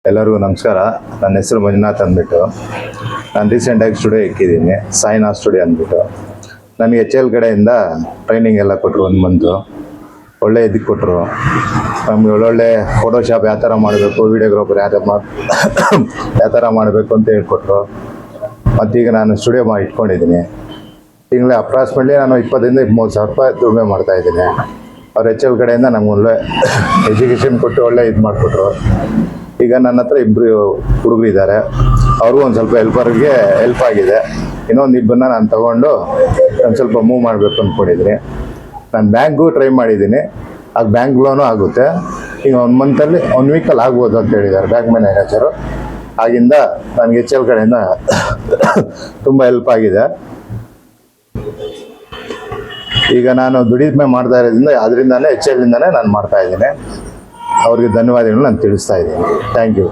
ಎಲ್ಲರಿಗೂ ನಮಸ್ಕಾರ. ನನ್ನ ಹೆಸರು ಮಂಜುನಾಥ್ ಅಂದ್ಬಿಟ್ಟು. ನಾನು ರೀಸೆಂಟಾಗಿ ಸ್ಟುಡಿಯೋ ಇಕ್ಕಿದ್ದೀನಿ, ಸಾಯಿನಾ ಸ್ಟುಡಿಯೋ ಅಂದ್ಬಿಟ್ಟು. ನನಗೆ HL ಕಡೆಯಿಂದ ಟ್ರೈನಿಂಗ್ ಎಲ್ಲ ಕೊಟ್ಟರು, 1 ಮಂತು ಒಳ್ಳೆ ಇದಕ್ಕೆ ಕೊಟ್ಟರು. ನಮಗೆ ಒಳ್ಳೊಳ್ಳೆ ಫೋಟೋಶಾಪ್ ಯಾವ ಥರ ಮಾಡಬೇಕು, ವೀಡಿಯೋಗ್ರಾಫರ್ ಯಾವ ಥರ ಮಾಡಬೇಕು ಅಂತ ಹೇಳ್ಕೊಟ್ರು. ಮತ್ತೀಗ ನಾನು ಸ್ಟುಡಿಯೋ ಇಟ್ಕೊಂಡಿದ್ದೀನಿ. ತಿಂಗಳ ಅಪ್ರಾಕ್ಸಿಮೇಟ್ಲಿ ನಾನು 20,000 30,000 ರೂಪಾಯಿ ದುಡಿಮೆ ಮಾಡ್ತಾಯಿದ್ದೀನಿ. ಅವ್ರು HL ಕಡೆಯಿಂದ ನಮ್ಗೆ ಒಳ್ಳೆ ಎಜುಕೇಷನ್ ಕೊಟ್ಟು ಒಳ್ಳೆ ಇದು ಮಾಡಿಕೊಟ್ರು. ಈಗ ನನ್ನ ಹತ್ರ 2 ಹುಡುಗರು ಇದ್ದಾರೆ. ಅವ್ರಿಗೂ ಒಂದು ಸ್ವಲ್ಪ ಹೆಲ್ಪ್ ಆಗಿದೆ. ಇನ್ನೊಂದು 2 ನಾನು ತೊಗೊಂಡು ಒಂದು ಸ್ವಲ್ಪ ಮೂವ್ ಮಾಡಬೇಕು ಅಂದ್ಕೊಂಡಿದ್ದೀನಿ. ನಾನು ಬ್ಯಾಂಕ್ಗೂ ಟ್ರೈ ಮಾಡಿದ್ದೀನಿ, ಆಗ ಬ್ಯಾಂಕ್ ಲೋನು ಆಗುತ್ತೆ. ಈಗ 1 ಮಂತಲ್ಲಿ 1 ವೀಕಲ್ಲಿ ಆಗ್ಬೋದು ಅಂತ ಹೇಳಿದ್ದಾರೆ ಬ್ಯಾಂಕ್ ಮ್ಯಾನೇಜರು. ಆಗಿಂದ ನನಗೆ HL ಕಡೆಯಿಂದ ತುಂಬ ಹೆಲ್ಪ್ ಆಗಿದೆ. ಈಗ ನಾನು ದುಡಿಮೆ ಮಾಡ್ತಾ ಇರೋದ್ರಿಂದ ಅದರಿಂದನೇ HL ಇಂದನೇ ನಾನು ಮಾಡ್ತಾಯಿದ್ದೀನಿ. ಅವ್ರಿಗೆ ಧನ್ಯವಾದಗಳು ನಾನು ತಿಳಿಸ್ತಾ ಇದ್ದೀನಿ. Thank you.